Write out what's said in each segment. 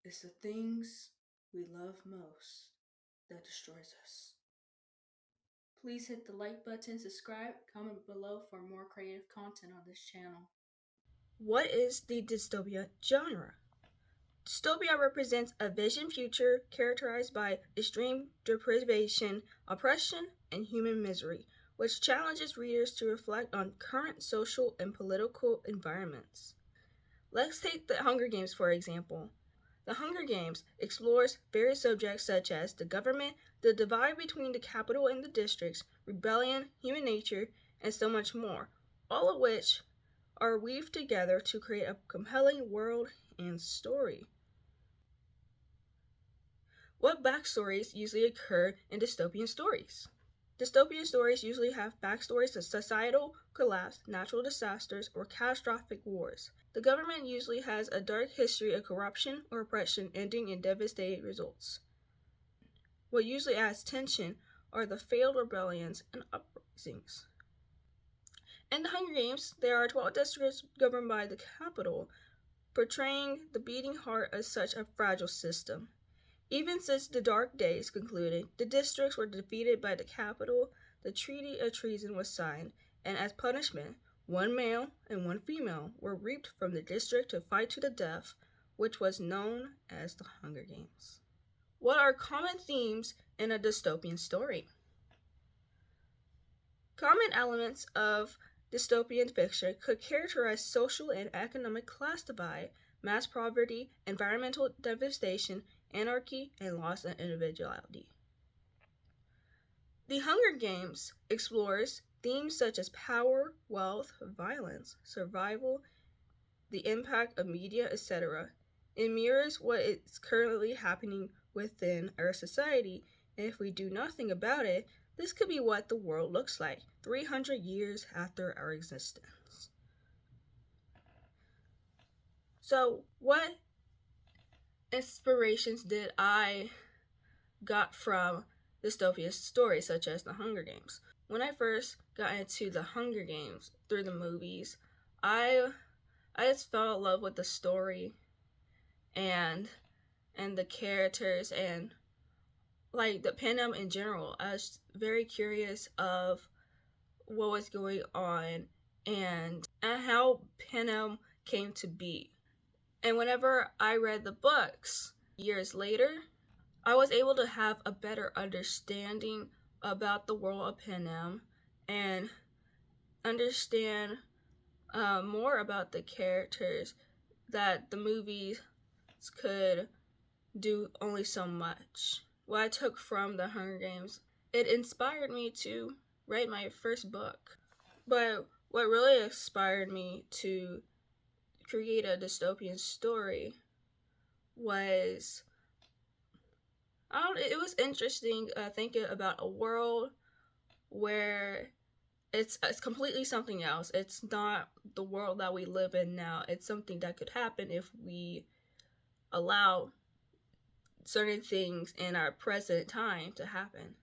It's the things we love most that destroys us. Please hit the like button, subscribe, comment below for more creative content on this channel. What is the dystopia genre? Dystopia represents a vision future characterized by extreme deprivation, oppression, and human misery, which challenges readers to reflect on current social and political environments. Let's take the Hunger Games for example. The Hunger Games explores various subjects such as the government, the divide between the capital and the districts, rebellion, human nature, and so much more, all of which are weaved together to create a compelling world and story. What backstories usually occur in dystopian stories? Dystopian stories usually have backstories of societal collapse, natural disasters, or catastrophic wars. The government usually has a dark history of corruption or oppression ending in devastating results. What usually adds tension are the failed rebellions and uprisings. In the Hunger Games, there are 12 districts governed by the capital, portraying the beating heart of such a fragile system. Even since the Dark Days concluded, the districts were defeated by the capital, the Treaty of Treason was signed, and as punishment, one male and one female were reaped from the district to fight to the death, which was known as the Hunger Games. What are common themes in a dystopian story? Common elements of dystopian fiction could characterize social and economic class divide, mass poverty, environmental devastation, anarchy, and loss of individuality. The Hunger Games explores themes such as power, wealth, violence, survival, the impact of media, etc. It mirrors what is currently happening within our society, and if we do nothing about it, this could be what the world looks like 300 years after our existence. So, what inspirations did I got from dystopian stories such as the Hunger Games? When I first got into the Hunger Games through the movies, I just fell in love with the story and the characters and like the Panem in general. I was very curious of what was going on and how Panem came to be. And whenever I read the books years later, I was able to have a better understanding about the world of Panem and understand more about the characters that the movies could do only so much. What I took from the Hunger Games, it inspired me to write my first book. But what really inspired me to create a dystopian story was it was interesting thinking about a world where it's completely something else. It's not the world that we live in now. It's something that could happen if we allow certain things in our present time to happen.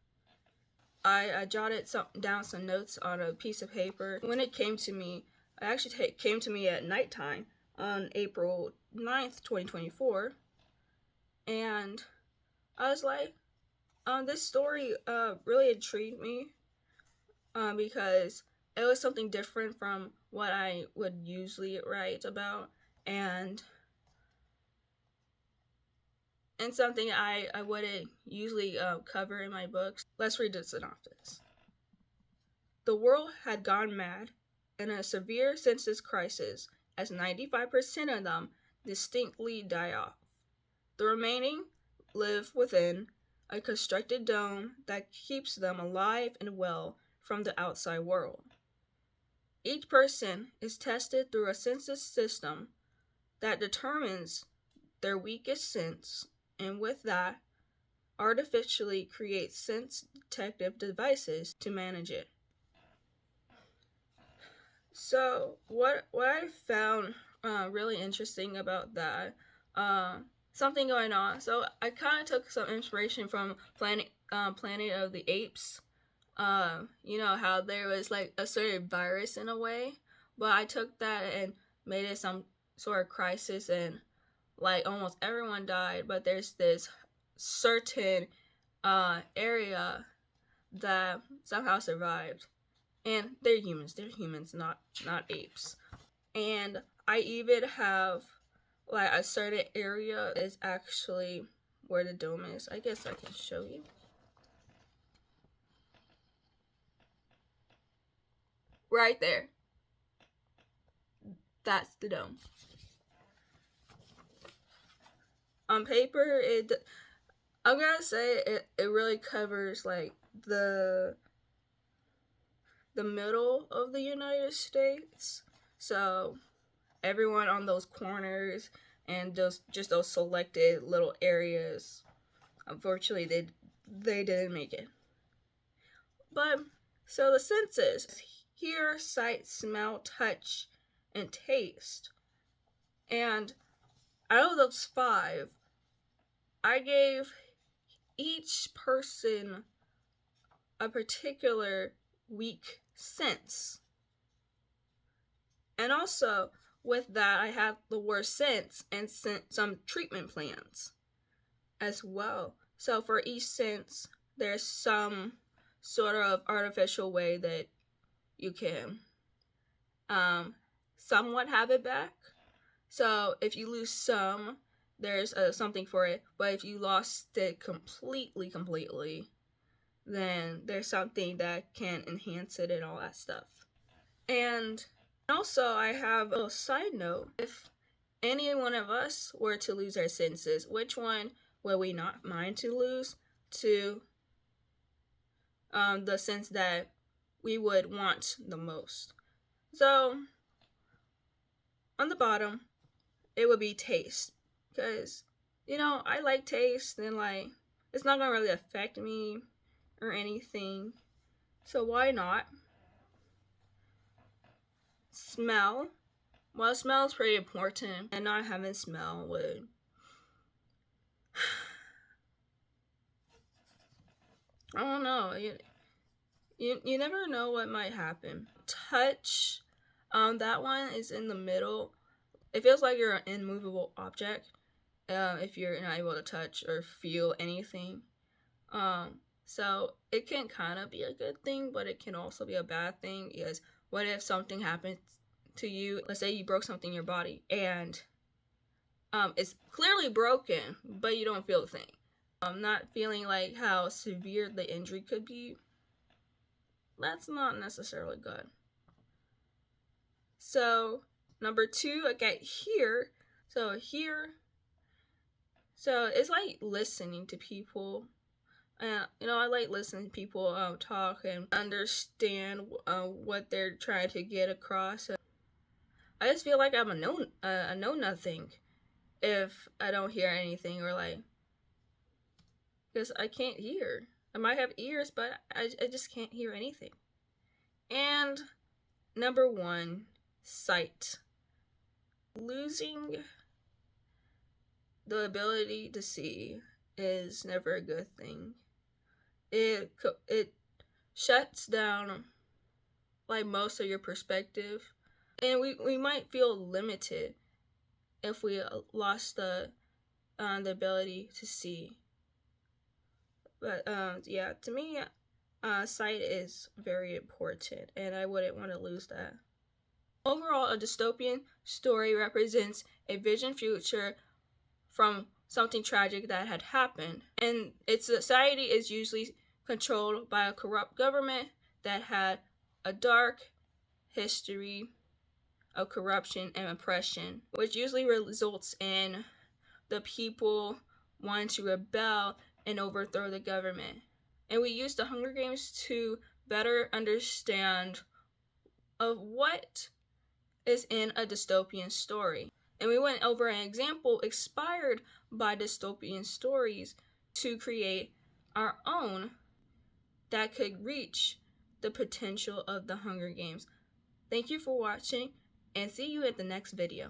I jotted down some notes on a piece of paper. When it came to me, it came to me at nighttime on April 9th, 2024. And I was like, this story really intrigued me because it was something different from what I would usually write about. And something I wouldn't usually cover in my books. Let's read the synopsis. The world had gone mad in a severe census crisis as 95% of them distinctly die off. The remaining live within a constructed dome that keeps them alive and well from the outside world. Each person is tested through a census system that determines their weakest sense, and with that, artificially creates sense detective devices to manage it. So what I found really interesting about that, something going on. So I kind of took some inspiration from Planet of the Apes. You know how there was like a certain virus in a way, but I took that and made it some sort of crisis and like almost everyone died, but there's this certain area that somehow survived, and they're humans, not apes. And I even have like a certain area is actually where the dome is. I guess I can show you. Right there. That's the dome. On paper, I'm gonna say it really covers like the middle of the United States. So everyone on those corners and just those selected little areas, unfortunately they didn't make it. But so the senses: hear, sight, smell, touch, and taste. And out of those 5, I gave each person a particular weak sense. And also, with that, I have the worst sense and sent some treatment plans as well. So for each sense, there's some sort of artificial way that you can somewhat have it back. So if you lose some, there's something for it. But if you lost it completely, then there's something that can enhance it and all that stuff. And also, I have a side note. If any one of us were to lose our senses, which one would we not mind to lose to the sense that we would want the most? So, on the bottom, it would be taste. Because, I like taste and like, it's not going to really affect me or anything. So why not? Smell. Well, smell is pretty important, and not having smell would I don't know. You never know what might happen. Touch. That one is in the middle. It feels like you're an immovable object. If you're not able to touch or feel anything. So it can kind of be a good thing, but it can also be a bad thing, because what if something happens to you? Let's say you broke something in your body and it's clearly broken, but you don't feel a thing. Not feeling like how severe the injury could be. That's not necessarily good. So number 2, I got hear. So hear. So it's like listening to people. I like listening to people talk and understand what they're trying to get across. I just feel like I'm a know nothing if I don't hear anything, or like, because I can't hear. I might have ears, but I just can't hear anything. And number 1, sight. Losing the ability to see is never a good thing. It shuts down like most of your perspective, and we might feel limited if we lost the ability to see. But yeah, to me, sight is very important, and I wouldn't want to lose that. Overall, a dystopian story represents a vision future from something tragic that had happened, and its society is usually controlled by a corrupt government that had a dark history of corruption and oppression, which usually results in the people wanting to rebel and overthrow the government. And we use the Hunger Games to better understand of what is in a dystopian story. And we went over an example inspired by dystopian stories to create our own that could reach the potential of the Hunger Games. Thank you for watching, and see you at the next video.